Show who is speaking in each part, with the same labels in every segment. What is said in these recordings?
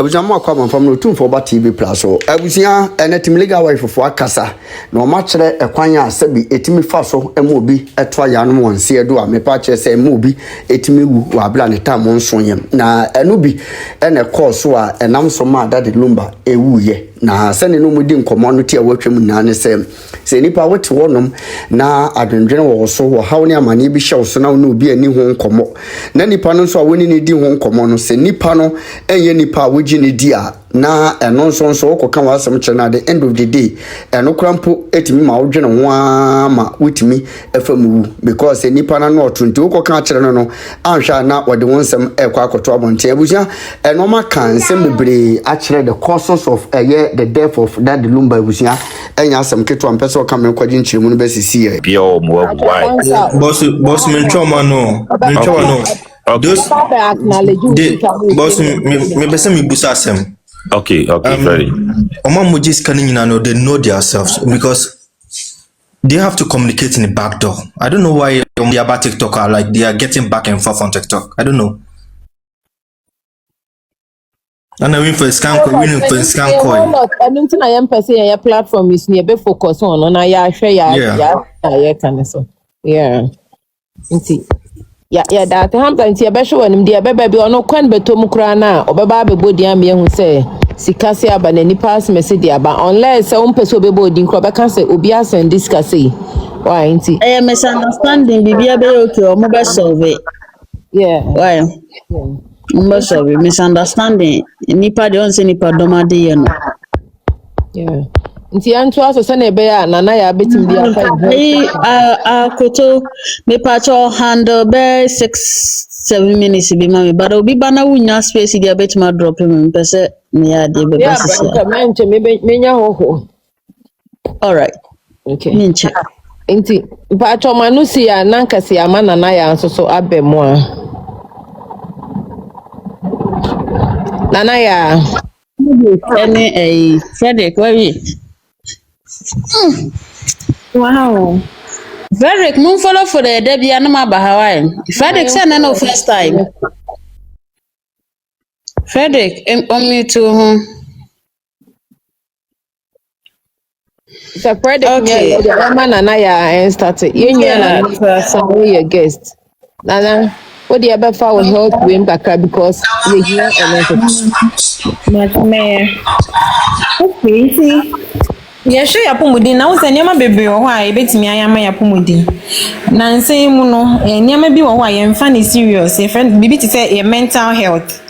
Speaker 1: abusia mo akwa manfam no tumfo ba TV plus so abusia enetim legal wife fo akasa na o ma kire ekwan ya sabi etimi fa so ema obi eto ya no wonse edo a me pa kire se ema obi etimi wu wa bla ne tam nso yem na eno bi ene course a enam so ma dade Lumba ewu ye na sene no mudi nkomo no tia watwam na ne se nipa wote wonom na adwendwen wo so wo haw ne amane bi hyew so na no obi ani ho nkomo na nipa no so a woni ne di ho nkomo no se nipa no enye nipa wogi ne di a na eno nso wokoka wasem kire na the end of the day eno krampo etimi ma wodwene ho ama wotimi efamu because nipa na no otunti wokoka kire no anhwa na wode wonsem ekwa akoto abonte abusia eno ma kan sem bebre a kire the causes of the death of that Lumba abusia enya asem keto ampeso ka me kwaji nchiremu no besisi ye
Speaker 2: pio mo why
Speaker 3: boss me choma no those boss me bese me busa asem.
Speaker 2: Okay, very.
Speaker 3: Omamojis they know themselves because they have to communicate in the back door. I don't know why they are about TikTok are like they are getting back and forth on TikTok. I don't know. And I win for scan coin.
Speaker 4: I mean, I am per se platform is near be focus on I share yeah. Yeah, that hampton tia be show nim dia beba bi ono kwan betom kra na obeba bebo dia me hu se sikase aba na nipa message aba unless on person bebo din kro be kan se obi asen discuss why nti
Speaker 5: misunderstanding bibia be okay o mo be solve
Speaker 4: yeah
Speaker 5: why mo solve misunderstanding nipa de on se nipa domade ye no
Speaker 4: yeah nti anto aso se na ebe ya nana ya betim dia
Speaker 5: akoto me pacho handle be 6-7 minutes bi mami but obi bana wunya space dia betima drop me pese me ya de be basisi
Speaker 4: yeah manche me nya ho
Speaker 5: all right
Speaker 4: okay
Speaker 5: minche
Speaker 4: nti pacho manusi ya nankasi ya nana ya nso so abemo a nana ya
Speaker 5: any Frederick where
Speaker 6: wow.
Speaker 5: Frederick, no follow for the Debbie Anima Hawaii. Frederick said no first time. Frederick, on me to
Speaker 4: the Frederick okay. Man and I started. You a guest. Nana, what the other for help win back because you hear
Speaker 6: okay. Yeah, sure ya pomudin na wo nyama bebre wo ha e betimi ayama ya pomudin na nsen mu no nyama bi wo ha ye mfa ne serious e friend bibi ti say e mental health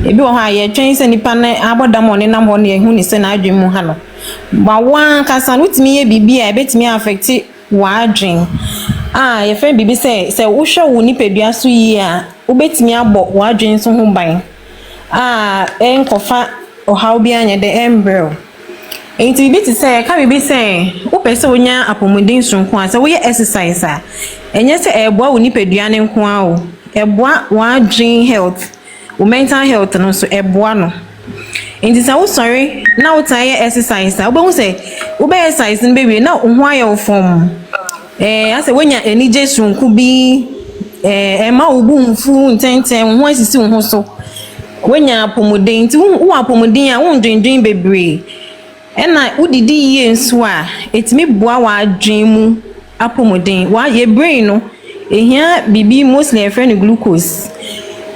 Speaker 6: e bi wo ha ye twen se nipa na abodam one nam ho ne hu ni se na adwen mu ha no ba wan kasa no timi ye bibi a e betimi affect wa adwen ye friend bibi say wo hwe wo nipa dua so yi a wo betimi abo wa adwen so ho ban enkofa o how bi anya the embryo. Enti bi ti say ka bi say wo pese wonya apomudin sonko a say wo ye exercise a enye say eboa wo nipadua ne nko a o eboa wa dream health wo mental health no so eboa no enti say wo sorry na wo tie exercise a wo be hu say wo be exercise no be we na wo ho aye wo form ase wonya enije sonko bi ma wo bu mfu ntenten wo asisi wo ho so wonya apomudin ti wo apomudin a wo ndwendwen bebre ena udidi ye nso a etimi boa wa adwen mu apomodin wa ye brain no ehia bibi mostly friend glucose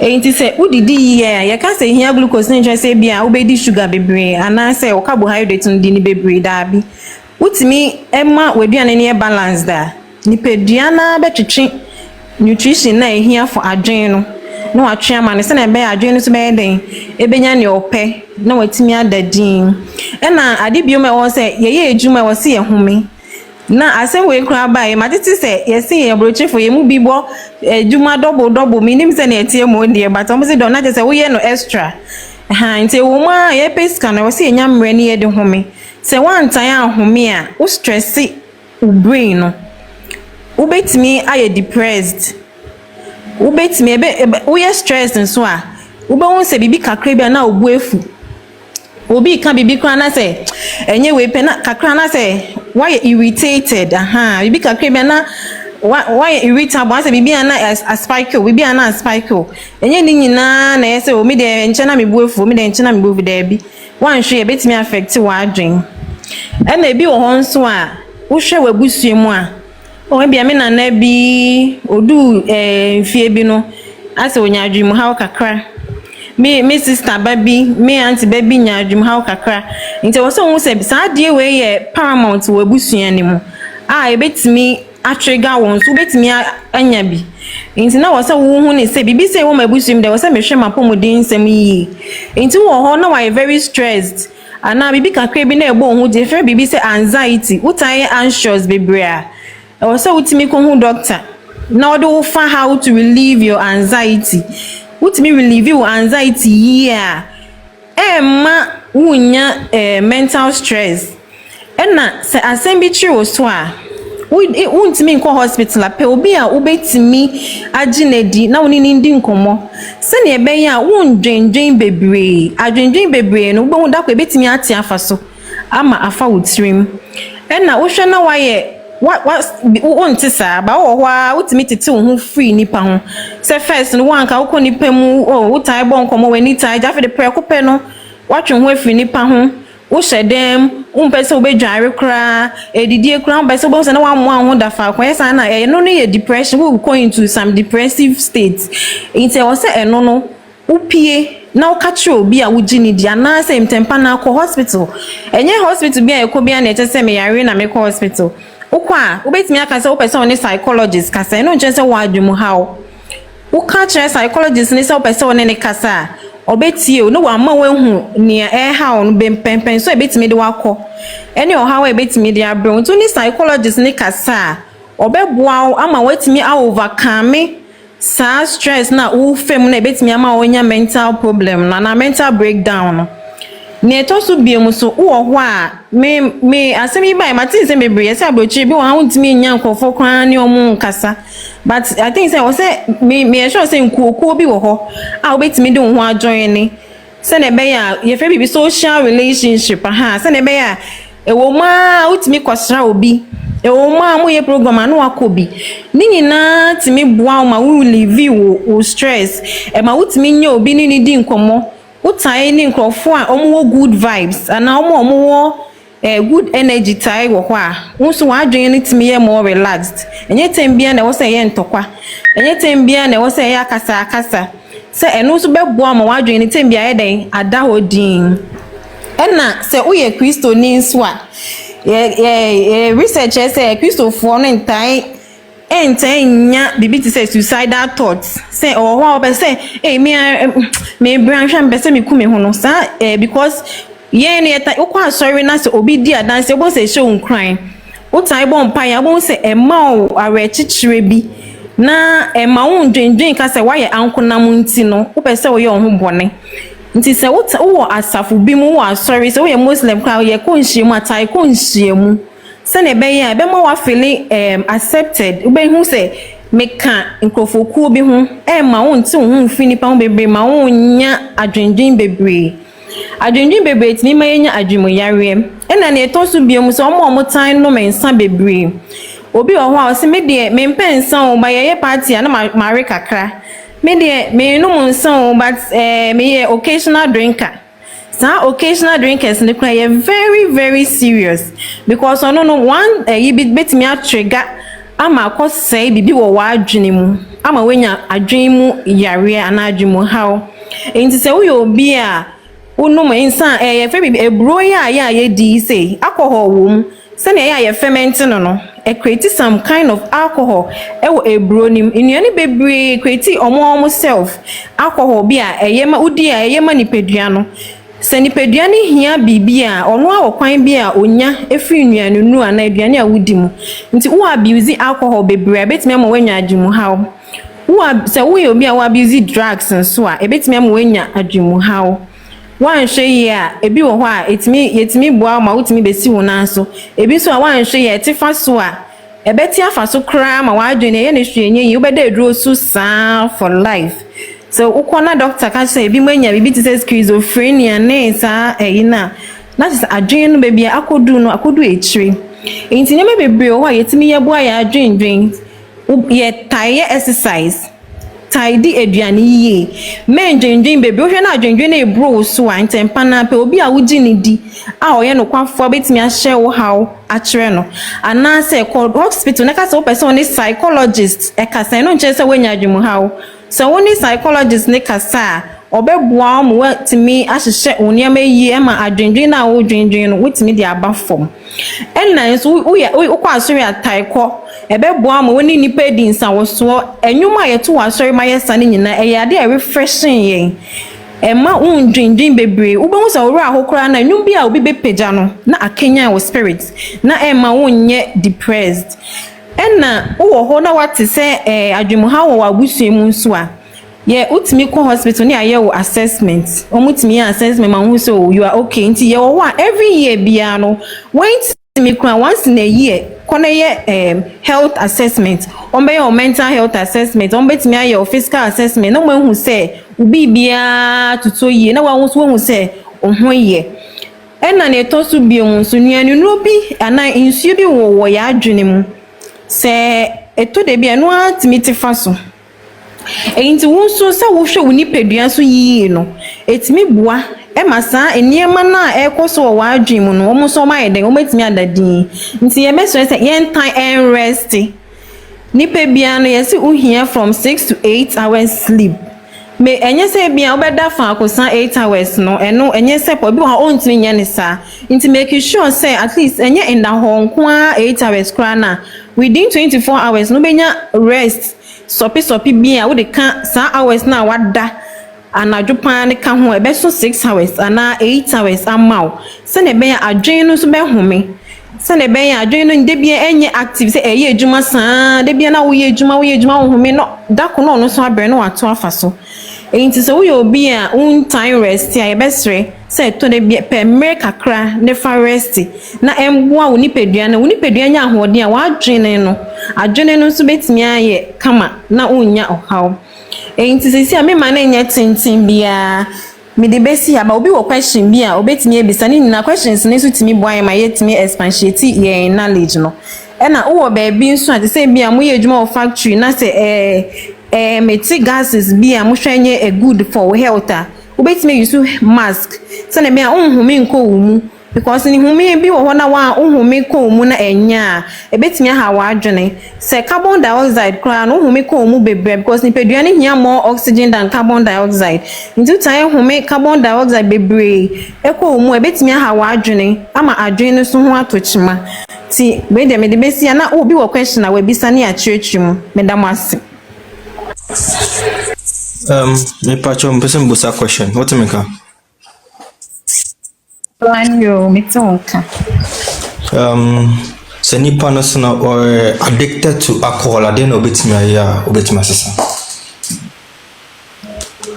Speaker 6: enti se udidi ye ya ka se ehia glucose ne nche se bia obedi sugar bebre ana se o carbohydrate ndi ni bebre da bi utimi ema waduane ne balance da ni peduana betwetwe nutrition na ehia for adwen no no atwe ama ne se na be adwen no so be den ebenya ne ope na watimi adadin ena ade biom e won se ye ejuma wo se ye home na asem we kura bae matiti se ye se ye brochefo ye mu bibo ejuma double minim se na etie mo de but o se don na je se wo ye no extra nti wo ma ye peska na wo se nya mre ne ye de home se wan tan ahome a wo stress u brain no wo betimi aye depressed wo betimi wo ye stressed nso a wo be won se bibi kakra bia na obu efu obi kan bibi kra na se enye we pe na kakra na se why irritated bibi kakra bia na why irritable ase bibi ana a spike bibi ana a spike enye ni nyina na yese o me de enche na me buefu me de enche na me buefu da bi wan hwe e betimi affect wa adwen na ebi wo ho nso a wo hwe wabusue mu a o bia me na na bi odu fie bi no ase onya adwen mu ha kakra me sister baby me auntie baby nya adwen ha kakra nti wo so wo se sa de we ye paramount wabusua ni mu a e betimi atrigger won so betimi anya bi nti na wo se wo hu ne se bibi se wo mabusum de wo se mehwe mapomodin nsem yi nti wo ho na why very stressed ana bibi kakra bi na ebo hu de fe bibi se anxiety utai anxious bebrea wo se utimi ko hu doctor na do fa how to relieve your anxiety utimi relieve your anxiety here ma wunya mental stress na se asem chi wo so a untimi nko hospital ape obi a ubetimi aginedi na woni ndi nkomo se ne ebe ya wundwendwen bebre adwendwen bebre no gbo da ko ebetimi ate afa so ama afa wutirim na wo hwe na waye wonte sa ba wo ho a utimi tete wo ho free nipa ho se first no wanka wo ko nipa mu wo tai bo nkomo wani tai jafe de prekope no watwe ho free nipa ho wo shedem umpese obedware kra edidie kra umpese obose na wamu ahu da fa kwa yesa na no no ye depression we go into some depressive states inte wo se eno no upie na ukachi obi a wugini dia na se mtempa na ko hospital enye hospital bia ekọ bia na etese me yare na me ko hospital ukwa ubetimi aka se upese oni psychologist kasa no nche se wadwum how ukachi psychologist ni se upese oni ne kasa obetie no wa ma wehu ne ha no bempempen so ebetimi de wakọ ene o ha wa ebetimi de abro nto ni psychologist ni kasa obeboa ama wetimi a overcome sa stress na u fem na ebetimi ama onya mental problem na mental breakdown ne to so biem so wo ho a me asemi bai matin se bebre yesa abrochi bi wa huntimi nya nkofo kwan ne omu nkasa but I think say me sure say nkuokuo bi wo ho a obetimi de ho ajoin ni se ne be ya ye fe bi social relationship ha se ne be ya ewo ma utimi kwasra obi ewo ma mo ye program anu akobi ni nyina timi boa ma we live wo stress e ma utimi nya obi ni di nkomo utai ni nkrofo a omo good vibes ana omo good energy tai wo ho a unso wadwen ni timi ye more relaxed enye tembia na wo se ye ntokwa enye tembia na wo se ye akasa se eno so beboa ma wadwen ni tembia ye den ada hodin ena se uye Kristo ni nso a research say Kristofo no ntai nya bibi ti say suicidal thoughts say oh wow be say me branch am be say me kume ho no sa because ye ne ta ukwa sorry na se obi di adanse bo se show crying utai bo mpa ya bo se ema o are chichire bi na ema undwendwen ka se waye ankonam nti no wo pe se wo ye ho bone nti se wo asafu bi mu wo sorry se wo ye muslim kwa ye ko nhyiemu atai ko nhyiemu se ne be ya be ma wa feel accepted ube hu se meka nkrofokuo bi hu ma wo nti wo hu fini pa wo bebre ma wo nya adwendwen bebre timi ma yenya adwumu yare ena ne to so biom so omo tan no mensa bebre obi o ho a se me de me mpensa o ba ye party na mare kakra me de me no munsa o but me ye occasional drinker sa occasional drinkers ne kwa ye very very serious because no one yi betimi a trigger ama ko sei bibi wo wa adwene mu ama wenya adwen mu yare ana adwemu haw enti se wo yo obi a unu mo insan ye fe bi ebro ya ye di say alcohol wom se ne ya ferment no create some kind of alcohol ewo ebro nim inuani bebre create omo self alcohol bi a ye ma udi a ye ma nipadua no se nipadua ne hia bibia ono a okwan bi a onya efri nuanu nu ana aduane a wudi mu nti wo abuse alcohol bebre betime ma wanya adwemu haw wo se wo ye obi a wo abuse drugs nso a ebetime ma wanya adwemu haw wan hwe ye a ebi wo ho a yetimi boa ma wotimi besi wo nan so ebi so a wan hwe ye tifa so a ebeti afa so kra ma wadwene ye ne hwe enye yi obeda eduro so saa for life so ukona doctor ka say ebi manya bibi ti say schizophrenia ne saa na is adwene no bebia akodu echire enti ne me bebre wo a yetimi ye boa ya adwendwen ye tie exercise tidy aduane yie men dwendwen bebi ohwe na dwendwen na ebro so a ntempa na pe obi a wudi ne di a oye no kwafo betimi a hye wo haw a kire no ana se hospital na ka se wo person ni psychologist e ka se no nche se wanya adwemu haw se woni psychologist ne kasa obeboa mo watimi ahyehye oniama yie ma adwendwen na wo dwendwen no wotimi di aba fom enna so wo kwa asori ataiko ebeboa mo woni nipa di nsa wo so enwuma yeto wa asori ma yesa ne nyina eyade a refreshing yen ema undwindwin bebre ubehu sa wura ahokora na enwum bi a obi bepeja no na akenya wo spirit na ema wonye depressed enna wo ho na wate se adwemu ha wo abusuemu nso a ye utimi ko hospital ni aye wo assessment omutimi assessment ma hu so you are okay nti ye wo every year bia no when me once in a year kona ye health assessment ombe your mental health assessment ombe timi aye your physical assessment no hu se ubi bia tuto ye na wa hu se ohun ye ena na eto so bi ohun so nuanu no bi ana insu bi wo ya adwene mu se eto de bia no atimi tifa so enti wonso se wo hwe woni pedua so yie no etimi bua ema sa eniema na ekoso wa adwin mu no omo so ma yeden o metimi adadin nti ye meso se yen time and rest ni pe bia no ye se uhia from 6 to 8 hours sleep me enye se bia obeda fa akosan 8 hours no eno enye se po bi ho ontimi nya ne sa nti make sure say at least enye in da ho nko 8 hours kra na within 24 hours no benya rest sopi bia wo de ka sa hours na wada anadwopan ne ka ho ebe so 6 hours ana 8 hours amaw se ne ben adwen no so be home se ne ben adwen no nde bia enye active se eye adwuma saa de bia na wo ye adwuma wo home no dako no so abre no wato afa so enti se wo ye obi a un time rest ya ebesre se to de bia pe mere kakra ne fa rest na emboa wo nipadua nya ahoden a wa adwene no so betimi aye kama na onya ohaw enti sisi a me ma na nya tintin bia me de besi aba obi wo question bia obetimi ebisa ni na questions ne so timi boy ma yetimi expatiate ye knowledge no ena wo ba bi nso ate se bia mo ye adwuma wo factory na se meti gases bia mo hwenye a good for health a obetimi use mask se na me a unhumi nko wo mu because ni humi bi wo na wa unhumi ko mu na enya ebetimi ha wa adwene se carbon dioxide kra no unhumi ko mu bebre because ni pedua ni hia more oxygen than carbon dioxide nti tan humi carbon dioxide bebre eko mu ebetimi ha wa adwene ama adwene so ho atochima ti we de me de besia na obi wo question na we bisa na ya chirechimu medamase
Speaker 3: me pacho person busa question what make
Speaker 6: Planyo mitonka.
Speaker 3: So nipa no so or addicted to alcohol then obetimi sesa.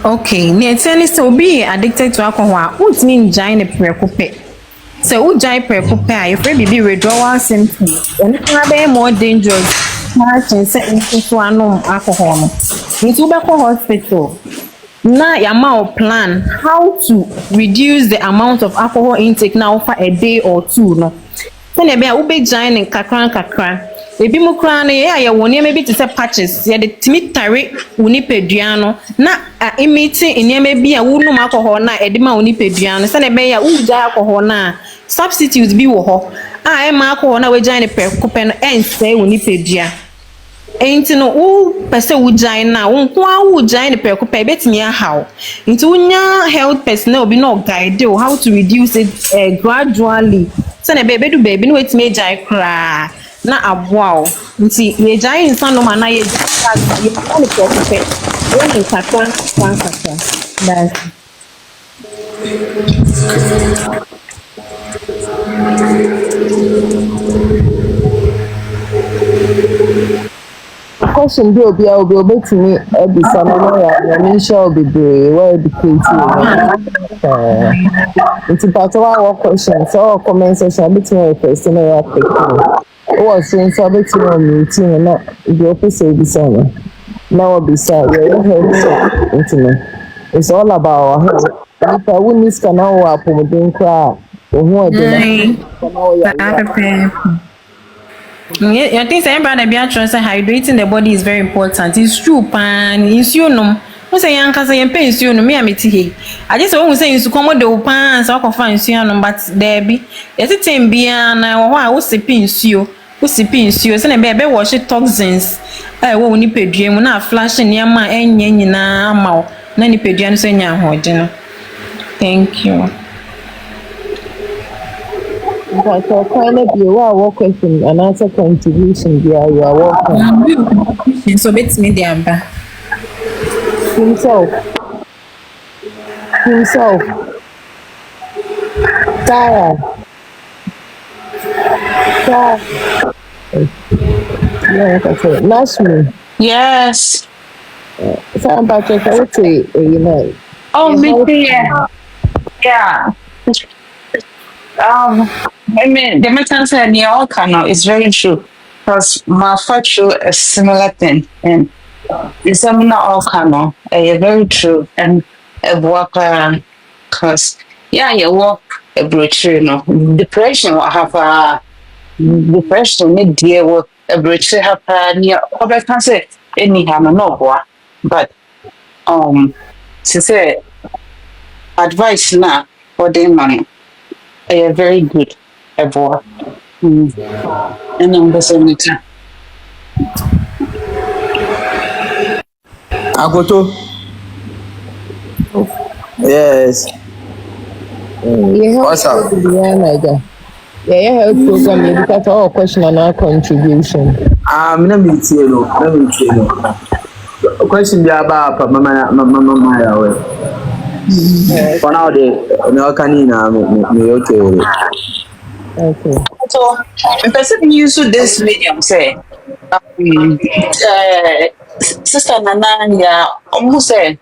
Speaker 6: Okay, ni eteni so be addicted to alcohol. Utimi njai ne prekope. So ujai prekope a your baby withdrawal symptoms. And it be more dangerous. Martin say into anom alcohol. Into be hospital. Now your plan how to reduce the amount of alcohol intake now for a day or two no then e be a ube join kakran ebi mu kran no ye woni maybe to say patches ye de timitare woni pedua no na imiti enema bi a wonu alcohol na e de ma woni pedua no say e be ya uja alcohol na substitute bi wo ho e ma alcohol na we join pe kope no ense woni pedua enti no u pese ujai na nko a ujai ne preko pe betimi ahaw enti unya health personnel obi no guide you how to reduce it gradually so na bebedu baby no wetimi ejai kra na aboa nti ye jai nsan no ma na ye jai ye ne preko pe ye ne kakran that's
Speaker 4: question bi obi obetimi ebisa no ya me sure obibre we educate it's part of our question so comment section between person ya pick o so so between meeting na the office ebisa no now obisa you heard it it's all about our health if I win this canal wa pomodin kra ohun ede na
Speaker 6: Yeah, I think saying brother be actually say hydrating the body is very important. It's true, pan. It's you know. Who say young cancer and pain you know me I'm here. I just always say you come with the pan so I can find you no but there be. Yes it tem be na why wo sipping you. Wo sipping you say na be wash toxins. Wo ni pedua mu na flash ne ma enye nyina ma wo. Na ni pedua no so nya hoje no. Thank you.
Speaker 4: But so kind of you are what question and answer contribution there you are welcome.
Speaker 6: So bet me the amba.
Speaker 4: Himself. Sarah. Yeah, that's it. Nashmi.
Speaker 7: Yes.
Speaker 4: Sarah Patrick, I would say, you know.
Speaker 7: Oh, me yeah. I mean, the metan said near all canal is very true because my through a similar thing, and it's not all canal. Very true, and a work because you walk a bridge, you know, depression will have a depression need deal with a bridge have near. I can say any harm no but to say advice now for them money. Very good everyone. And I'm the same time.
Speaker 3: Agoto. Yes. What's up?
Speaker 4: Yeah, health program you got all question and our contribution.
Speaker 3: Let me tell you. Question be about mama way. For now, the canina me okay.
Speaker 7: So, the person use this medium say, Sister Nana, ya almost say,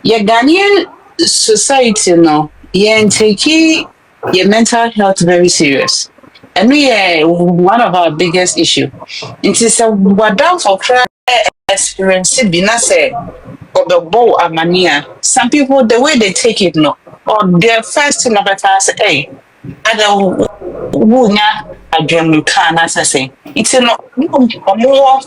Speaker 7: your Ghanaian society, no, yeah, take your mental health very serious. And we are one of our biggest issue. It is a what down for crime experience, be not say. Or the bow mania. Some people the way they take it no. Or their first thing of say, hey, I don't wunya a dream can as I say. It's not more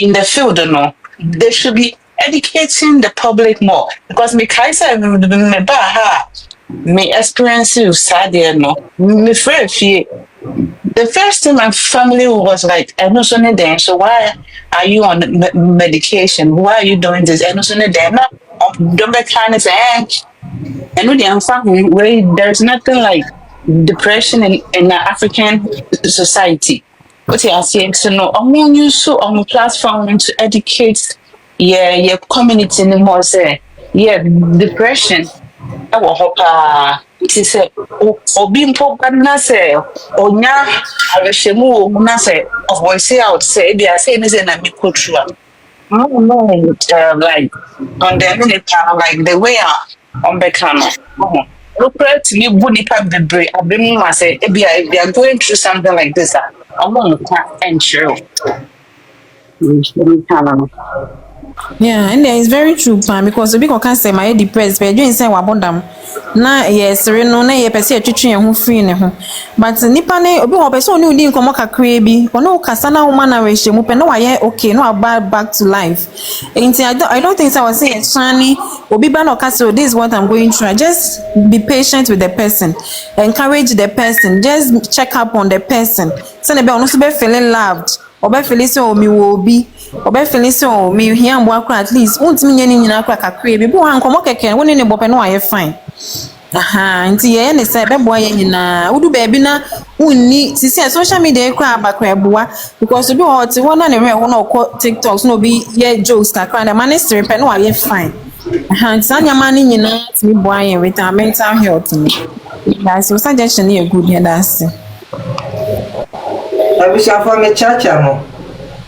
Speaker 7: in the field no. They should be educating the public more. Because me kaisa me ba me experience you sad no. Me friend the first time my family was like, I know something there. So why are you on medication? Why are you doing this? I know something there. No, don't be kind of say, I know the family. There's nothing like depression in the African society. What you are saying, so no, I'm on you so on the platform to educate your community anymore. Say, depression. I will hope it is or being spoken na say or nya areshemu na say of voice out say they are saying is na me culture no like on the minute like the way on bekano look to me bunipa bebre abemu say if they are going through something like this I'm going and true.
Speaker 6: Yeah, and it's very true, man, because the can say my depressed, but you say wabondam. Na yes, no, na ye pese atwitwe ho free ne ho. But nipa ne obi ho pese oni udi nkomo kakra bi, ono kasa na woman na rehye mu pe no waye okay, no back to life. I don't think I was saying Shani obi ba no kasa this is what I'm going through. Just be patient with the person. Encourage the person. Just check up on the person. So ne be ono so be feeling loved. Oba feeling so mi wo obi. Oba feeling so me here am akwa at least untimi nya ni nyina akwa kakra bi bo han komo keke woni ne bope no waye fine. Nti ye ne say bebo ye nyina udu ba bi na unni sisi social media ekwa abakra boa because obi hot wona ne hwe wona okọ TikToks no bi ye jokes kakra na ministry pe no waye fine. Nti anya mani nyina timi boa ye with our mental health ni. That's so suggestion here good here that's.
Speaker 8: Abisha for me chacha no.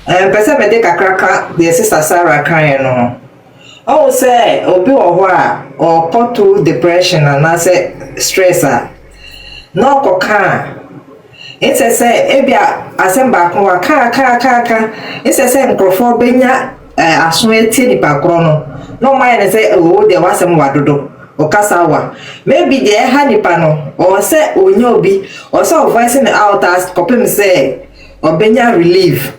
Speaker 8: Person me dey kakraka the sister Sarah kan no. Oh say obi wo ho a or go through depression and say stress no ko kan. It say ebia asemba ko wa ka. It say nkrofo benya aso eti ni pakro no. No mind say o de wasem wadodo. Okasawa maybe the ha nipa no or say onye obi or say voice me out as kopem say obenya relief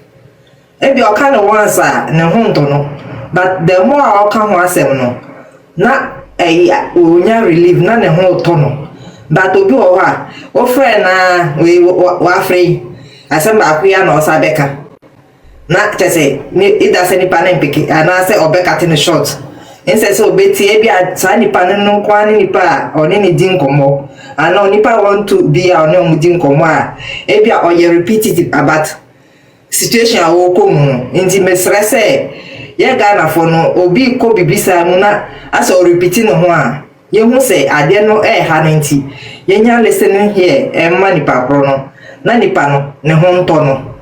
Speaker 8: ebi oka no once ne ho nto no but the more oka ho asem no na onya relief na ne ho to no but obi wo ha o friend na we wa free asem ba akuya na osabeka na tese ni ida se ni panen piki ana se obeka tin short inse se obeti ebi asa ni panen no kwa ni nipa oni ni din komo ana nipa want to be oni omudin komo a ebi a oye repeat it about situation awo komu inti mesre se ye Ghana for no obi ko bibisa mu na asa o repeat no ho a ye hu se ade no ha nanti ye nya listening here emma nipa pro no na nipa no ne ho nto no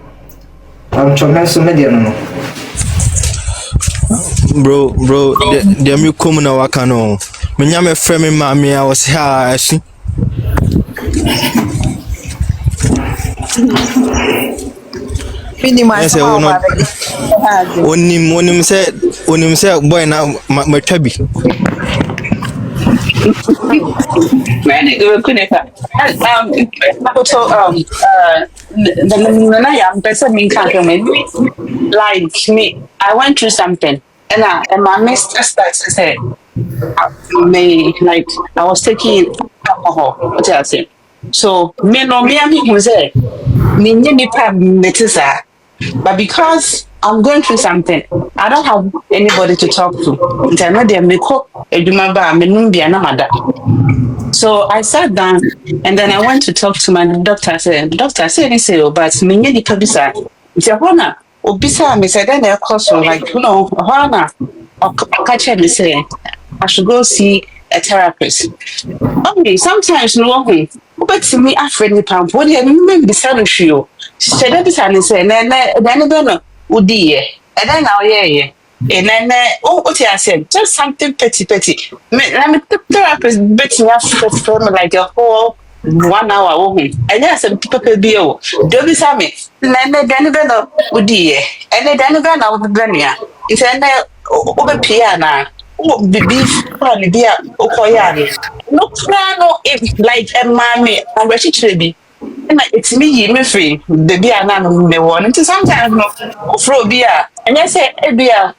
Speaker 8: amchomeso media no
Speaker 3: Bro, the me come na waka no. Me nya me frame me mama I was here she.
Speaker 6: Fini ma so ma
Speaker 3: onim say boy na matwabi.
Speaker 7: Ready to kuneka. So the na person mean can't like me. I went through something and my mister started to say me like I was taking alcohol. What I say? So me no me who say me nipa metisa. But because I'm going through something, I don't have anybody to talk to. So I sat down and then I went to talk to my doctor. I said, Doctor, I said, but me need to be sad. He said, Hona, Obisa, me said, then of course, like, Hona, or catch me say, I should go see a therapist. Okay, sometimes no one, but to me, I friendly pump. What do you mean, be sad you? She said, say, then Udi, and then now, yeah. And then, what I said, just something petty. Let me the therapist betting us for like a whole 1 hour. And yes, and people be oh, don't be Sammy. Then Udi, and then Benia. It's an over piano. Oh, the beef, probably beer, Okoyani. No plan, if like a mammy, I'm ready to be. It's me free. The beer, none me want to sometimes no throw beer. And I say, a beer,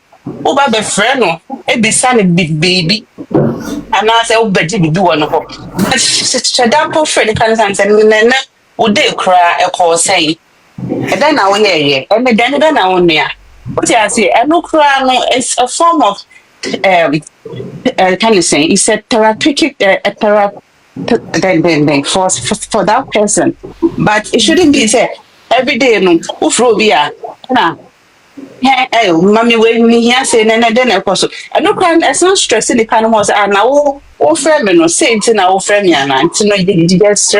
Speaker 7: oh, by the friend, no, be son, big baby. And I say, oh, but you do one of them. But Shadampo friend comes and then would they cry a call say, and then I will hear and then I will near. What I say, I no cry, no, it's a form of, can you say, it's a therapeutic, then for that person, but it shouldn't be said every day. No, Ufrobia, na. Hey, mommy, when me here say, and then of course, I no crime. It's not stressing the kind of was and now all friend no say to now friend me and to know you just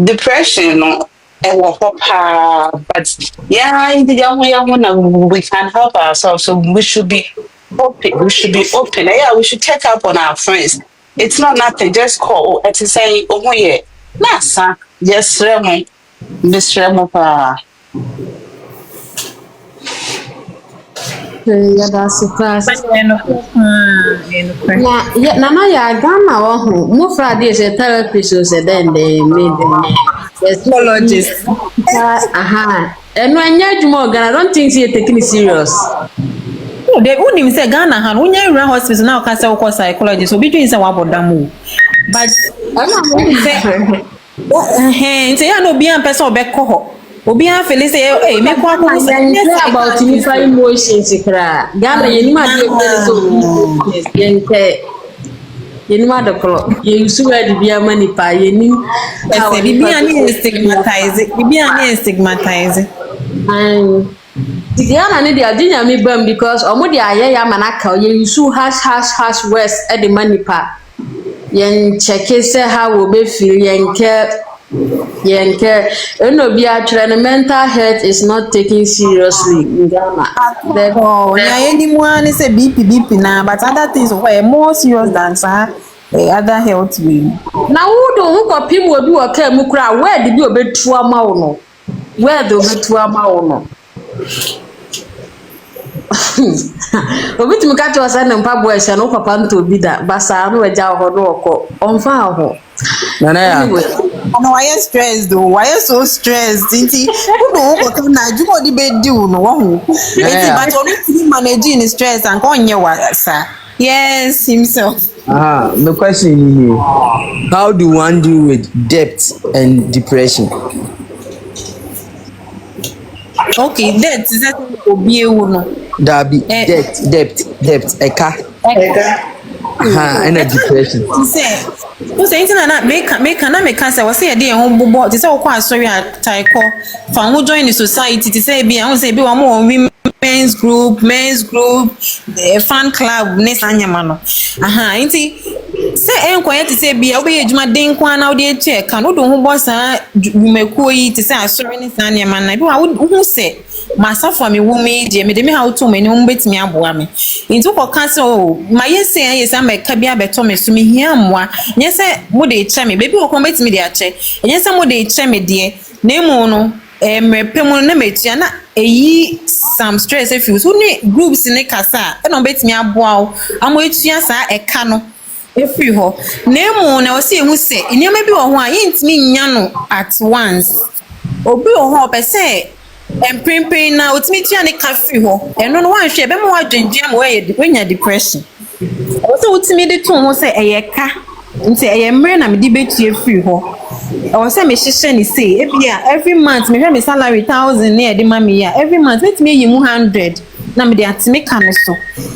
Speaker 7: depression no. But yeah, we can help ourselves, so we should be open. Yeah, we should check up on our friends. It's not nothing, just call and to say, oh, yeah, Nasa, just Remo, Miss Remo.
Speaker 5: Yeah, that's a class. Yeah, Nana, ya Ghana, more Friday is a therapist, so then they made the
Speaker 6: psychologist.
Speaker 5: Aha. And when you're more Ghana, I don't think you're taking it serious.
Speaker 6: They wouldn't even say Ghana, and when you're around hospital now, can say, psychologist, so between some about Damu. But I'm not say, I know being a person back coho. Obian Felice, hey, make one
Speaker 5: about emotions. Ghana, you might be you know the clock. You swear to be a money pie. You need
Speaker 6: stigmatizing.
Speaker 5: And Ghana need the dinner me burn because Omodi Aya Manaka, you so hash west at the money pa. Yen check say how will be feel yen care. No, be actually mental health is not taken seriously in Ghana.
Speaker 6: Anyone is a BP now, but other things were more serious than other health way.
Speaker 5: Now, who got people will do a care mukra? Where did you be to a mauno? Where do you to a mauno? Obit Mukato was an employee and no papa to be that, but I know a job or on fire.
Speaker 6: No, why you stressed though? Why you so stressed? Inti, who know what kind of you got the bed do no one. But only managing stress and going your sir. Yes, himself.
Speaker 9: The question is, how do one deal with debt and depression?
Speaker 6: Okay, debt is that be no.
Speaker 9: That be debt, eka. And a depression.
Speaker 6: You say anything na make say we say dey hon bobo ti say o kwa sorry atai ko fa won join the society ti say bi won say bi wa mo women's group the fan club ne sanyama no nti say enkoye ti say bi obe ejuma den kwa na odi etu e kan odo ho boss mekuo yi ti say asori ne sanyama na bi wa hu say masafo mi wo me je me de me how to me ni mo betimi aboa me nti ko kan say o ma yesi yesa me ka bia beto me so me hia moa nye say mo de che me baby wo ko betimi de ache nye say mo de che me de na emu no mrepem no na metua na eyi some stress if you so ni groups ni kasa e no betimi aboa o amo etua sa eka no efiri ho na emu na o se ehu se enioma bi wo ho a yintimi nya no at once obi wo ho pese emprimprin na otimi tua ne cafe ho eno no wan hwe be mo adwendwe am we nya depression o se otimi de tun ho se eyeka nti eyemre na me di betue free ho o se me hihye ni say ebia every month me hwe me salary 1000 na e de mama ya every month let me yi mu 100 na me de atimi ka no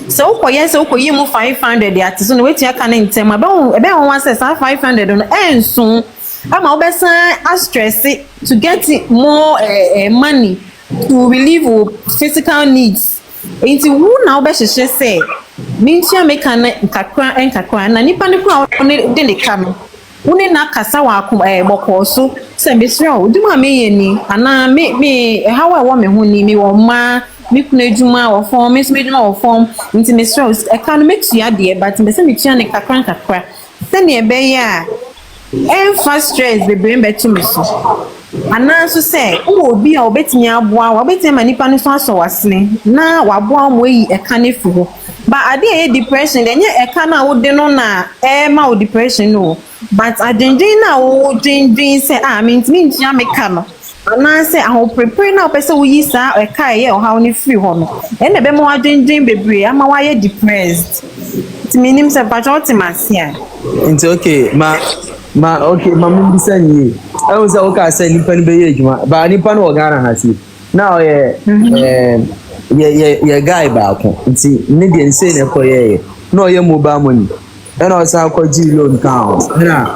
Speaker 6: so ukoye se ukoyi mu 500 de atiso no wetua ka na ntem ebe won wan say 500 no enso ama obesan a stress to get more money to relieve physical needs. Inti wu na obehye say mintia meka na nkakra na nipa ne kwa de ne ka no woni na kasa wa akom bokọ so se mbesre o di ma me ni ana me hawa wo me ho ni me wo ma me kuna ejuma wo form me ejuma wo form inti mesre o e ka no metua de but mbese metua ne kakra se ne ebe ya fast stress be bring back to me so ananso say wo obi a obetimi aboa wa obetimi manipa no so aso wasene na waboa mo yi eka ne fu ho ba ade e depression de nye eka na wo de no na ma wo depression no but adendin na wo dindin say mintimi ntia meka no ananse aho prepare na opese wo yi sa eka ye o ha oni free ho no ene be mo adendin bebre ama wa ye depressed timinim se ba jotimasia
Speaker 9: It's okay, okay, mamu bisa ni. I was okay say nipa ni be ye adwuma. Ba nipa no Ghana ha si. Now ye guy ba ko. Nti ne de nse ne ko ye. No ye mobile money. E na o sa ko ji loan kan. Na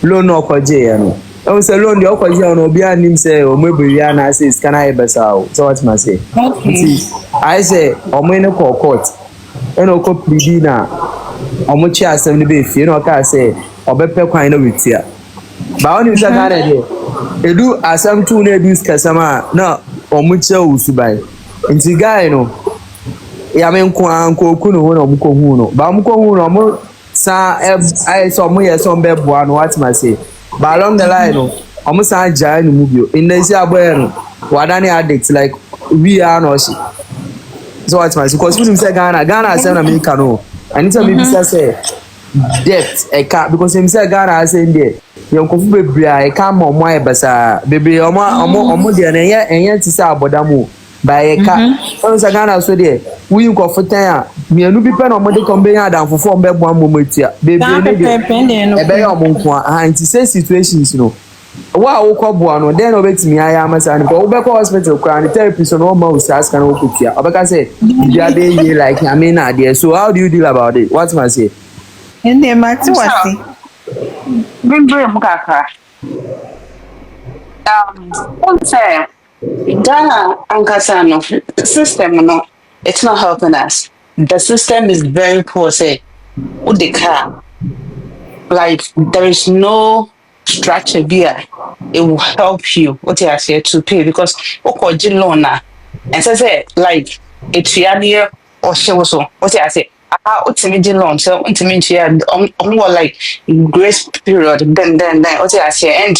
Speaker 9: loan no ko je ye no. I was loan de o ko je no obi anim say o meburia na say can I be sao. So what must say? Okay. I say o mo ne ko court. E no ko plead na omo chi asem ne be fie na o ka say obepe kwan na wetia ba oni bisa ka na de edu asam tu na edu skasama na omo che usubai nti guy no ya me nko anko ku no na omo ko hu no ba omo ko hu no omo sa I so omo yes on be boa no what must say ba along the line no omo sa jai no mu bio in the sia boy no wadani addict like we are no she so what must say because we say Ghana asem na me ka no anita me bisa say debt eka because him say Ghana say there yonkofu bebre eka ma omo ayebasa bebre omo de na enye ti say abodamu ba eka on say Ghana so there we nkofu tan a mienu bi pe na omo de kombe ya dan fofo ombe bo amomatia bebre ne de ebe ya omo nko anti say situations no wa wo kwabo no then obetimi aya amasa ni ko be ko hospital kwa ni therapy so no ma usas kan wo kutia obeka say dia dey like I mean there so how do you deal about it what must say
Speaker 6: ende mati wasi
Speaker 7: Bimbre mukaka. Say Ghana Ankasano system no, it's not helping us. The system is very poor. Say, with the car, like there is no structure here. It will help you. What you say to pay because okay, loan na, and say like it's here or she was so. What you say? Ultimately long so ultimately on like grace period then what I say and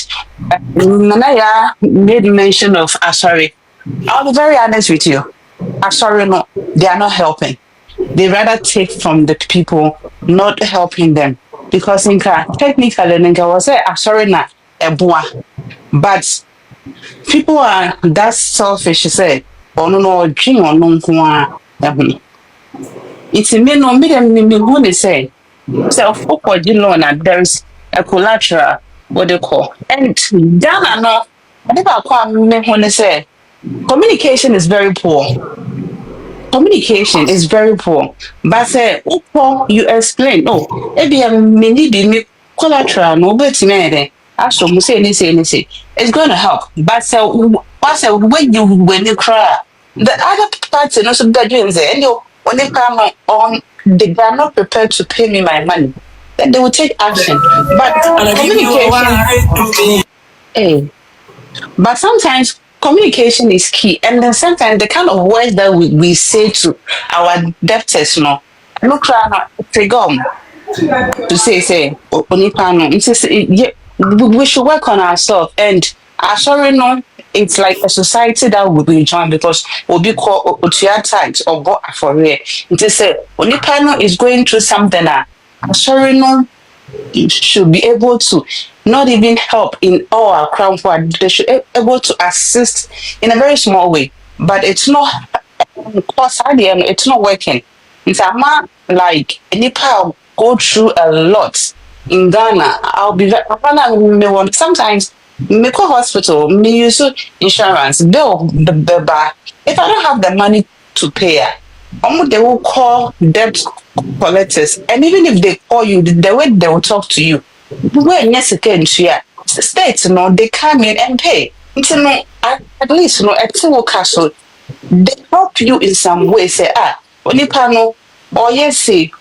Speaker 7: Nanaya made mention of sorry. I'll be very honest with you. Sorry no, they are not helping. They rather take from the people not helping them because technically was say sorry na eboa. But people are that selfish say or no dream or no it's a me no me who say self for the loan and there's a collateral what they call and Ghana no I think I me who say communication is very poor. Communication is very poor. But say, you explain, oh, maybe I need me collateral, no, but me, I show say anything. It's going to help. But say, when you cry, the other party, no, so that you say, and you, when they come on, they are not prepared to pay me my money, then they will take action. But communication, but sometimes communication is key, and then sometimes the kind of words that we say to our debtors, no, look to say, onipano. We should work on ourselves, and sorry, no, it's like a society that will be joined because we'll be called Otua tax or bought for it. It say onipano is going through something that sorry, no. Should be able to not even help in all our crown for they should be able to assist in a very small way, but it's not it's not working. It's a man like Nepal go through a lot in Ghana. I'll be sometimes me go hospital, me use insurance bill the if I don't have the money to pay, they will call debt collectors, and even if they call you, the way they will talk to you, when yes again, states they come in and pay. At least at castle, they help you in some way. Say only panel, or yes, they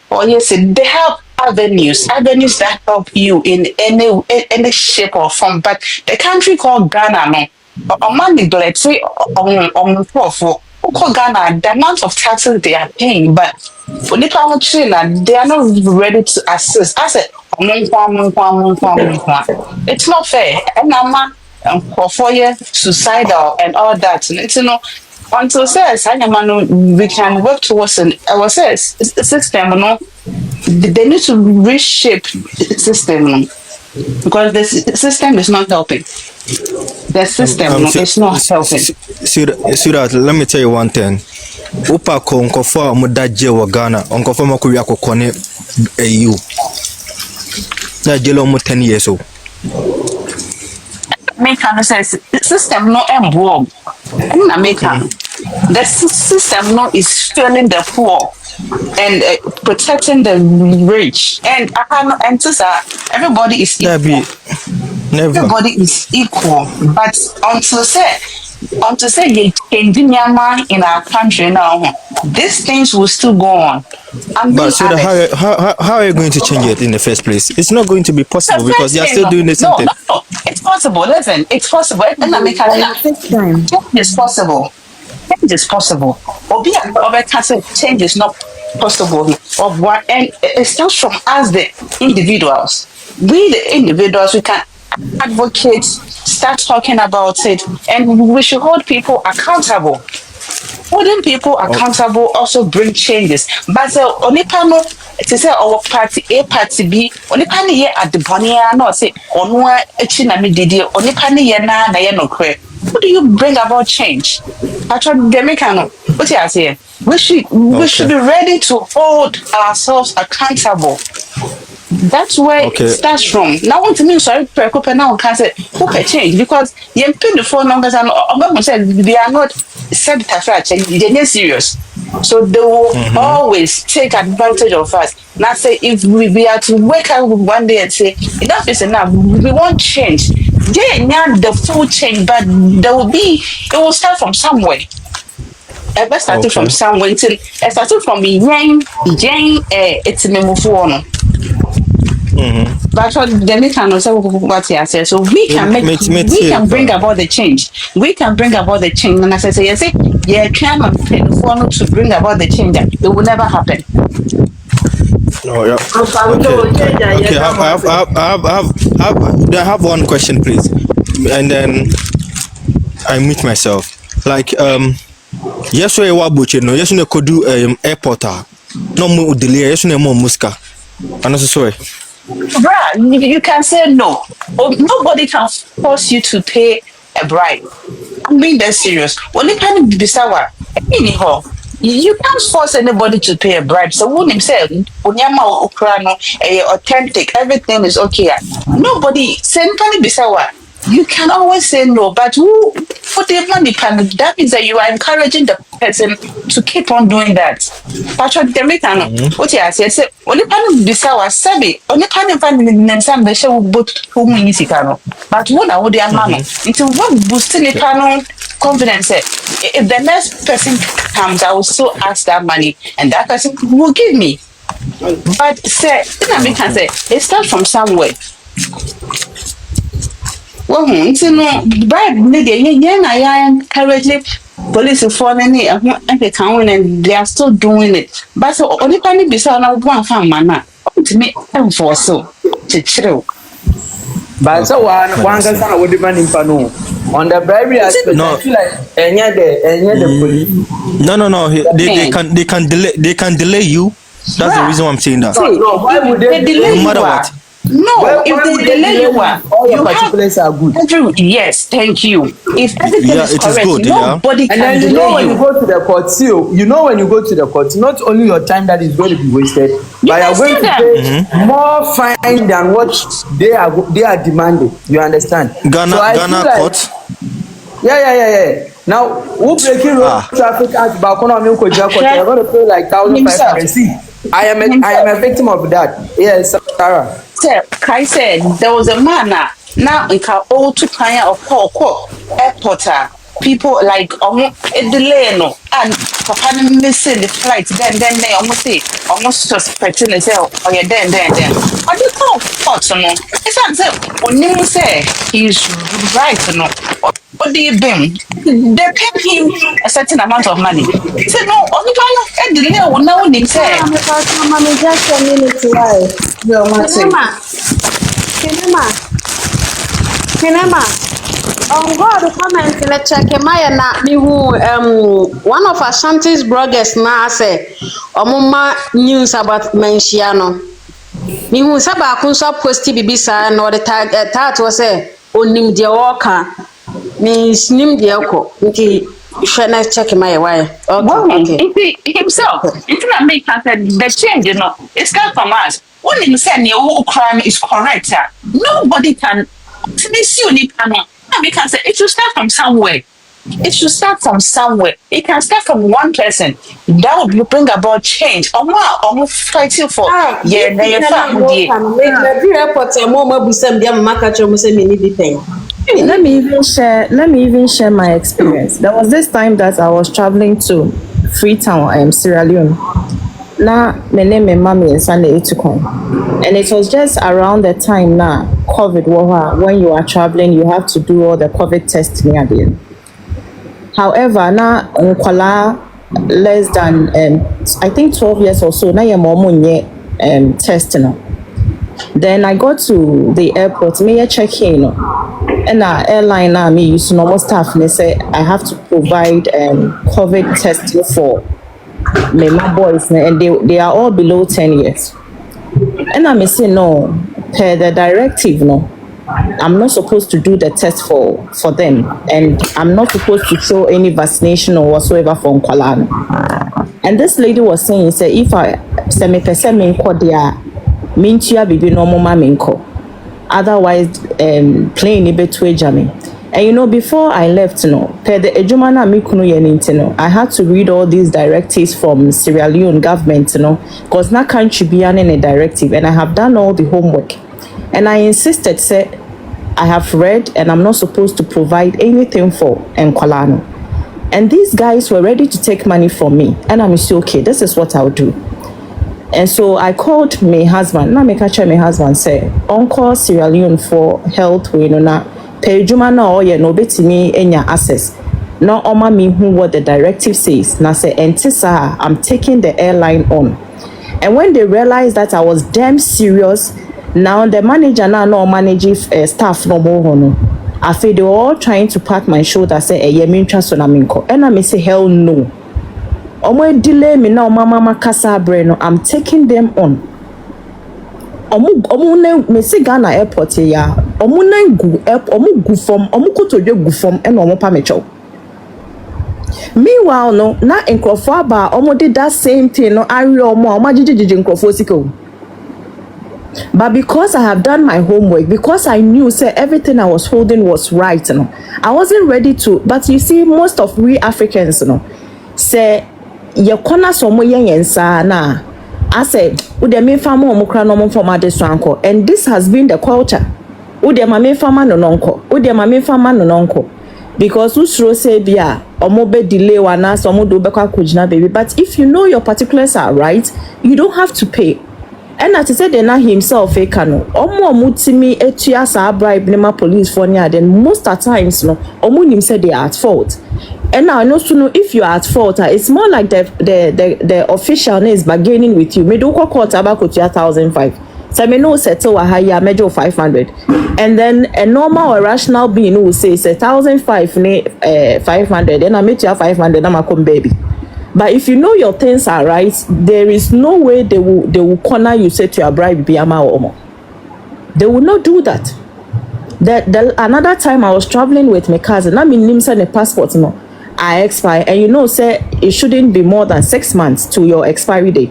Speaker 7: have avenues that help you in any shape or form. But the country called Ghana, no, man neglect say for Ghana, the amount of taxes they are paying, but for the China, they are not ready to assist. I said, it's not fair. And I'm for 4 years suicidal and all that. It's until says we can work towards our system. They need to reshape the system because the system is not helping. The system is not helping.
Speaker 3: Sweetheart, let me tell you one thing. Upa ko nkofo mudaje wa Ghana, nkofo makuya ko kone EU. Na jelo mu 10 years o.
Speaker 7: Make says system no embo. Na make the system no is failing the poor and protecting the rich, and everybody is equal. Never. Everybody is equal, but until say you change in our country now, these things will still go on.
Speaker 3: But so how are you going to change it in the first place? It's not going to be possible because they are still doing the same thing.
Speaker 7: No, it's possible. Listen, it's possible. Change is possible. Change is possible. Change is not possible. And it starts from us, the individuals. We, the individuals, we can advocate, start talking about it, and we should hold people accountable. Holding people accountable also bring changes. But onipano to say our party A, party B, onipani ye at the bonia no say onwa echina mi didi onipani ye na ye no kwe. What do you bring about change? Actually, the mechano. What you say? We should be ready to hold ourselves accountable. That's where it starts from. Now, what to mean? Sorry, now can say who can change because you pay the phone numbers and said they are not said change. They're not serious, so they will always take advantage of us. Now, say if we are to wake up one day and say enough is enough, we want change. They not the full change, but there will be. It will start from somewhere. Ever started from somewhere until it started from young. It's a move on. But the mechanism say what he has said, so we can bring about the change. We can bring about the change. And as I say, can to bring about the change. It will never happen.
Speaker 3: Oh, yeah. Okay. I have one question, please, and then I mute myself. Like yes, we wa buche no. Yes, we could do airport. No more delay. Yes, we more muska. And also sorry.
Speaker 7: Bruh, you can say no. Or nobody can force you to pay a bribe. I'm being that serious. When it can be sour, anyhow, you can't force anybody to pay a bribe. So when himself, Onyama Ukrano, authentic, everything is okay. Nobody, send can be sour. You can always say no, but who put the money can that means that you are encouraging the person to keep on doing that. Patrick Demetano, what you say, only pan be sour, sabi, only pan and some the show both whom in Isicano. But what I would their mama into what boosting the canon confidence. If the next person comes, I will still ask that money, and that person will give me. But say, then I can say it starts from somewhere. Well, you know, bribe nigga, I encourage police for any and they can win and they are still doing it. But so only can be so now one fan man to me and for so to chill.
Speaker 9: But so one can would demand in Pano. On the bribery aspect,
Speaker 3: No.
Speaker 9: I feel like the police.
Speaker 3: No. They can delay you. That's the reason why I'm saying that.
Speaker 9: No, why would they
Speaker 7: delay
Speaker 3: no matter
Speaker 7: you?
Speaker 3: what.
Speaker 7: No, if they delay you,
Speaker 9: all your
Speaker 7: you
Speaker 9: particulars
Speaker 7: have
Speaker 9: are good.
Speaker 7: yes, thank you. If everything
Speaker 3: Yeah,
Speaker 7: is
Speaker 3: it is
Speaker 7: correct,
Speaker 3: good, yeah.
Speaker 7: nobody
Speaker 9: And
Speaker 7: can
Speaker 9: then you
Speaker 7: delay
Speaker 9: know when you
Speaker 7: you.
Speaker 9: go to the court, see, you know when you go to the court, not only your time that is going to be wasted, but
Speaker 7: can
Speaker 9: you're going
Speaker 7: see
Speaker 9: to
Speaker 7: them.
Speaker 9: pay more fine than what they are demanding. You understand?
Speaker 3: Ghana court.
Speaker 9: Yeah. Now, who breaking road traffic at Balcony Milko Jacob? You're going to pay like 1,500. See, I am a victim of that. Yes, Sarah.
Speaker 7: Sir, Kai said there was a man now in ka all to kind of call airport people like a delay no and papa missing the flight then they almost suspecting they say oh yeah then but they call court no it's not say when say he's right no what do you mean they pay him a certain amount of money he said no only one a delay will now him say
Speaker 5: Mama, just a minute, why?
Speaker 7: no matter
Speaker 5: Kinema. On God comment in a check Maya na me who one of Ashanti's bloggers na say Omuma news about Menchiano. Me who saba kunsa posti bibisa no the tag was say onim de waka means nim de ko nti shana check Maya why
Speaker 7: okay himself it's not make sense the change you know it's come from us when him say the whole crime is correct nobody can see only panel we can say it should start from somewhere. It should start from somewhere. It can start from one person. That would bring about change. Almost fighting for yeah, family.
Speaker 6: Let me even share my experience. There was this time that I was traveling to Freetown, Sierra Leone. Now, my name is Mami and Sunday Itukon. And it was just around the time now, COVID, when you are traveling, you have to do all the COVID testing again. However, now, less than, I think 12 years or so, now you're more testing. Then I got to the airport, me check in, and our airline now me use normal staff, and they say I have to provide COVID testing for my boys, and they are all below 10 years. And I say no, per the directive, no, I'm not supposed to do the test for them, and I'm not supposed to show any vaccination or whatsoever for Nkwalano. And this lady was saying, say if I say me person me nko dia mintua bibi no mama me nko, otherwise plane ni betu ejame. And you know, before I left, per the ejuma na mi kunu ye I had to read all these directives from Sierra Leone government, because na country be in a directive, and I have done all the homework. And I insisted, say, I have read, and I'm not supposed to provide anything for Nkwalano. And these guys were ready to take money from me, and I'm still okay. This is what I'll do. And so I called my husband. Now, make my husband say, "Uncle Sierra Leone for health, na." Pejuma na oye no betimi enya access. No oma me who what the directive says. Na say entisa I'm taking the airline on. And when they realized that I was damn serious, now the manager now no managing staff no more no. I feel they were all trying to pat my shoulder say eh yemin trust on aminko. And I may say hell no. Omo delay me now mama kasa breno. I'm taking them on. omu na mesi Ghana airport ya omu na gu fam omu kotodwe gu fam e na omu pa mecho. Meanwhile no na nkrofo aba omu did that same thing no ari omu jijiji nkrofo sika. But because I have done my homework, because I knew say everything I was holding was right, I wasn't ready to. But you see, most of we Africans, say ye corner some yensa na. I said, "Ude me fama omukra no mo forma de swanko," and this has been the culture. Ude ma me fama no nonko, ude ma me fama no nonko, because usro say bia omo be delay wana so omo do be kwa kujina baby. But if you know your particulars are right, you don't have to pay. And as he said, then himself, Ekano, Omo Mutimi, Etuasa, bribe, Nema police for near, then most of times, no, Omunim said they are at fault. And now I know to know if you are at fault, it's more like the official is bargaining with you. Medoko court about 1,005. So I may know settle a higher major 500. And then a normal or rational being who says 1,500, then I make you 500, I'm a come baby. But if you know your things are right, there is no way they will corner you say to your bribe Biama or Omo. They will not do that. Another time I was traveling with my cousin, I mean Nimsa the passport no, I expire, and you know say it shouldn't be more than 6 months to your expiry date.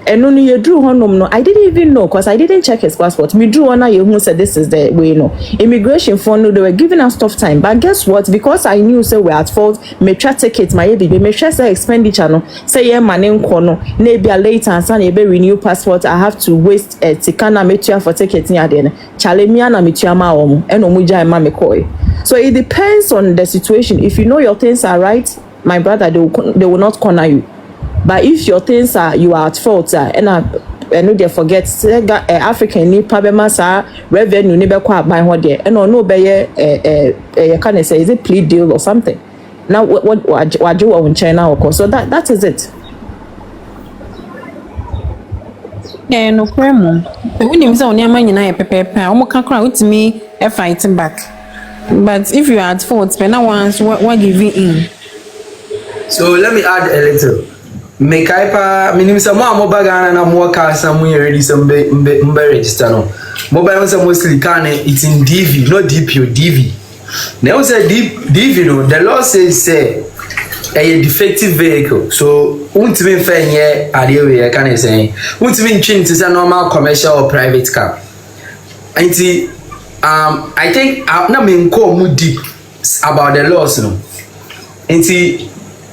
Speaker 6: And when you drew on no, I didn't even know because I didn't check his passport. Me drew on you who said this is the way, immigration phone, they were giving us tough time. But guess what? Because I knew say we're at fault, me try ticket my baby, me try say expenditure no, say yeah my name kono, maybe a later and son ebe renew passport. I have to waste tikana metua for ticket near then. Chale miana metua ma omu, eno muja ma me. So it depends on the situation. If you know your things are right, my brother, they will not corner you. But if your things are, you are at fault, and I know they forget, African need masa revenue never quite buy what there, and no be can say is it plea deal or something. Now what do in China or so that is it. Yeah, no problem. When you say on your money na pepe, omo kan kra utimi e fighting back. But if you are at fault, but now once what giving in.
Speaker 9: So let me add a little. Me kaipa minim se mo amoba Ghana na mo ka some we ready some be register no. Mobile say mostly can it's in DV, not DP or DV. Now say DV no, the law says say a defective vehicle. So untimi fa here ade we can say untimi ntwin to say normal commercial or private car. And I think na me nko mu deep about the laws no. And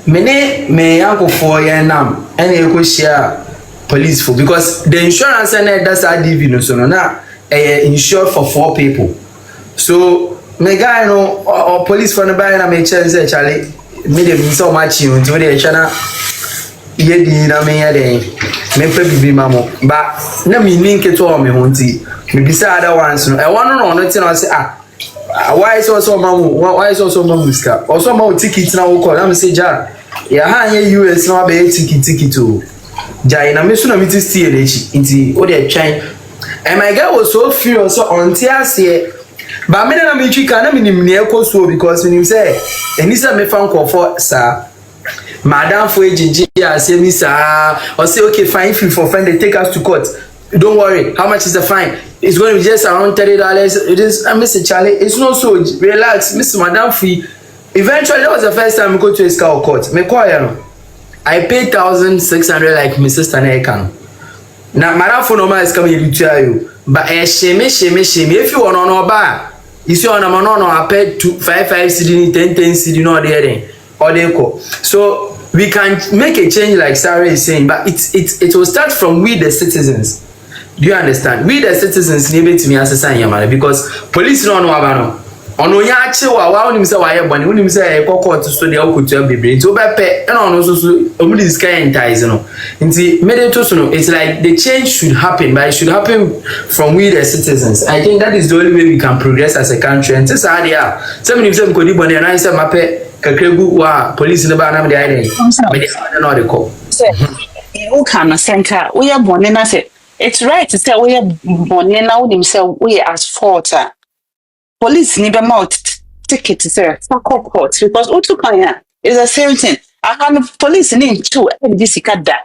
Speaker 9: me uncle for your name and you could share police for because the insurance and that's a DV no so na insured for 4 people. So me guy no or police for the buy na me chance Charlie me dem so much you until they chana ye di na me ya den me pe bibi mamo ba na me link to me hunti me bisa other ones no e one no tin no say why is also mamu ska also mamu ticket na wo call am say ja ya ha anye US na be ticket to ja na me so na me ti steal echi nti o dey try and my guy was so furious on tears here but me na me twika na me nim ne ekoso because me nim say enisa me fan call for sir madam for ejiji say me sir or say okay fine if you for friend they take us to court. Don't worry. How much is the fine? It's going to be just around $30. It is, Mr. Charlie. It's not so. Relax, Mr. Madam Fee. Eventually, that was the first time we go to a scout court. Me call I paid $1,600 like Mrs. Tanekan. Now, Madam Fonoma is coming to tell you. But shame. If you want to know about, you see on a man, I paid 5 CD, 10 CD, no there, or they go. So we can make a change, like Sarah is saying, but it will start from we the citizens. Do you understand? We the citizens need to be assessing your money because police don't know about no. Ono ya ache wa onim say wa ye boni onim say e kokko to so de okutua bebre nti obepe e no so omudi is kind ties no nti mediator so no it's like the change should happen but it should happen from we the citizens. I think that is the only way we can progress as a country and this are there some if some kodi boni na say mape kakregu wa police ne ba na me dey me dey no dey call say e
Speaker 7: can senka we are boni na say it's right to say we are boni na onim say we as fault police need a mouth ticket to say court because Utukanya is the same thing. I have police need to this kada.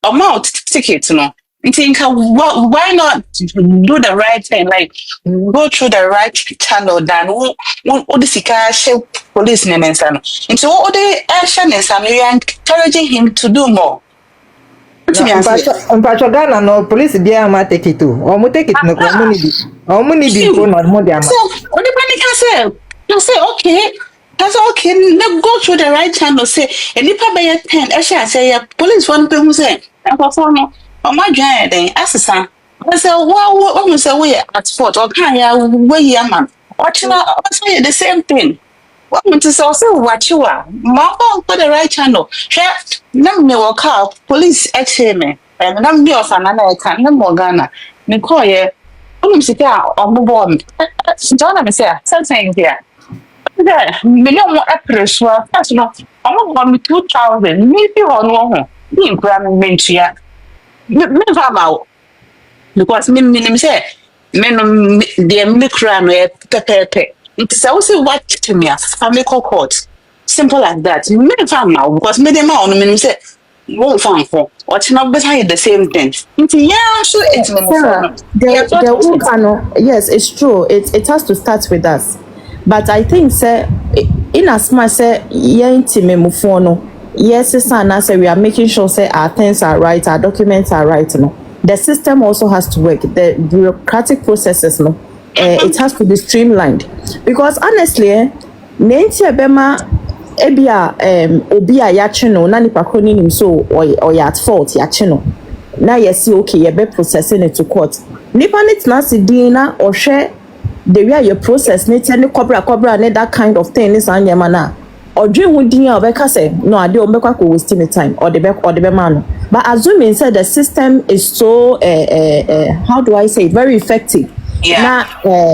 Speaker 7: A mouth ticket, no. think why not do the right thing, like go through the right channel than what the sika police name and son. And so what the action is, we are encouraging him to do more.
Speaker 8: Mpacho Ghana no police dia ma take it too. Omo take it no omo ni di phone no mo dia ma.
Speaker 7: So what the panic can say okay. That's okay. Let go through the right channel. Say, and if I buy 10, I say, police one people say, I'm performing. Oh my God, then assassin. I say, what say we at sport or can ya where ya man? Watching I say the same thing. What want to say also watch you are. Mama for the right channel. Share let me walk out. Police me. And let me off another can no more Ghana. Me call ye. I'm sitting on the bomb. John, I'm say something here. Yeah, million more actress were that's not. I'm going 2,000, maybe on one. Me grand mentia. Me out because me say men the me cram pepe. It's also what to me as family court. Simple like that. Me out because me them on me say won't find for what's not behind the same thing. Yeah, so it's
Speaker 6: yes, it's true. It has to start with us. But I think, sir, in as much as yes, sir, we are making sure say our things are right, our documents are right. No, the system also has to work. The bureaucratic processes, no, it has to be streamlined. Because honestly, nenti ebema ebia obia yachino na nipa kroni nim so or ya at fault yachino. Na yesi okay, you be processing it to court. Nipa nit na si dina or share. The way your process needs any cobra and that kind of thing is on your mana. Or dream with dinner or beka say no I don't make wasting the time or the back or the man. But assuming said the system is so how do I say very effective.
Speaker 7: Yeah.
Speaker 6: Now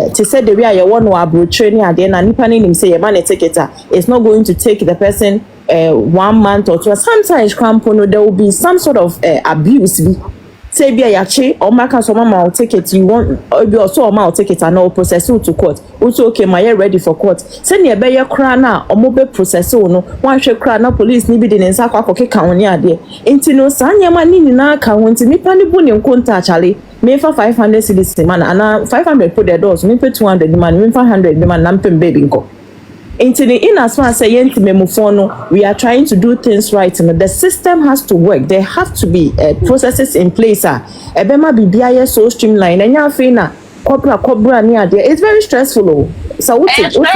Speaker 6: to say the way you want to abroad training at the end and him say your man take it it's not going to take the person 1 month or 2. Sometimes there will be some sort of abuse. Say be a yache or maka so mama will take it you want or be also mama will take it and all process to court also okay my ready for court send your be kra na or mobile process no one share kra na police ni bi de nsa kwa keka woni ade enti no sanya ma ni na ka wonti nipa ni bu ne nkonta chale me for 500 cedis man and 500 put the doors me pay 200 man me 500 man na mpem baby nko. In as far as we are trying to do things right. The system has to work. There have to be processes in place. Ebema BBI so streamlined. And you're feeling cobra near there. It's very stressful. So what's it done?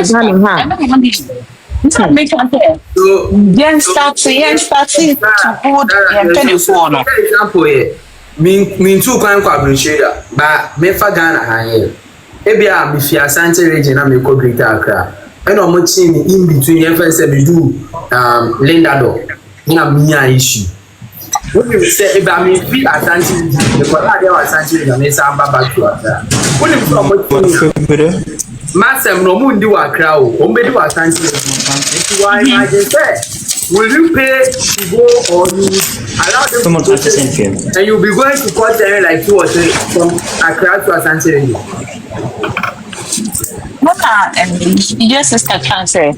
Speaker 7: Make it then start to good telephone.
Speaker 9: Example here. Mean two kind collaboration, but me for Ghana here. Ebia me fi Asante region na me ko Greater Accra. And I'm watching in between FSA we do Linda do na me issue. When you say if I mean free Asante region, because I dey Asante region me say am back to Accra. When you from Masem no mundi wa Accra o, o be do Asante region. Why imagine say will you pay to go or you allow them to go and you'll be going to court like 2 or 3 from Accra to Asante region?
Speaker 7: Yes, Sister can say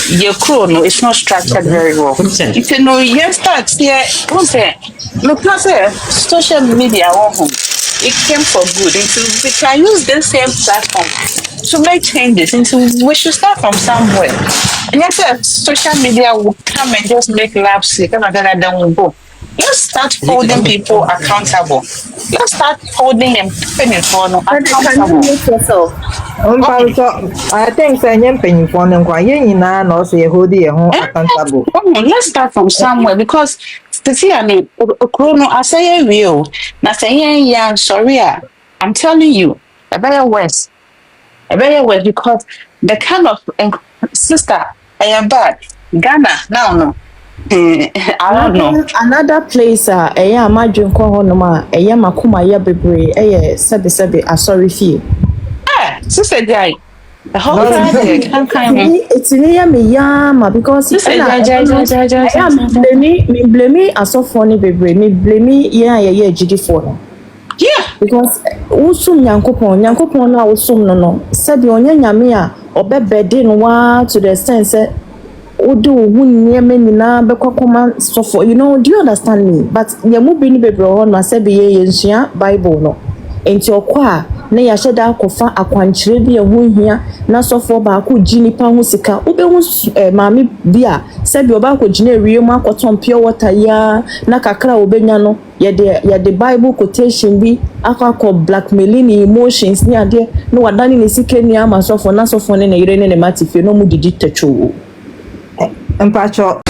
Speaker 7: your crew no, it's not structured very well. If you know, you start here. Look, social media it came for good. We can use the same platform to make changes. We should start from somewhere. And yes, social media will come and just make laps. Then we'll go. Let's start holding people accountable. Let's start holding them accountable.
Speaker 8: I think saying penny for them no say hold accountable.
Speaker 7: Let's start from somewhere because to see I mean I say real. Now saying yeah, sorry. I'm telling you, a better worse because the kind of sister I am bad. Ghana now no. I don't know.
Speaker 6: Another place imagine ko honoma makuma ya bebre sebe asori fie.
Speaker 7: Sister Jai. The whole time
Speaker 6: it's near me yama because me blame aso phone bebre me blame yeah GD for.
Speaker 7: Yeah,
Speaker 6: because usum nyankopon na usum no said onya nyame a obebede no wa to the sense odo hu nyeme nyina bekwakoma sofo, you know, do you understand me? But ye mu bi ni bebre ho no asabe ye nsua Bible no. Enti okwa na ya hyeda akofa akwankyere bi ehu hia na sofo ba ko gini pa ho sika obehu maami bia sabi oba ko gina ewie mu akoton pure water ya na kakra obenya no ye de Bible quotation bi akọ blackmailing emotions ni ade no wadani ne sika ni ama sofo na sofo ne yire ne matife no mu didi tacho
Speaker 8: Mpacho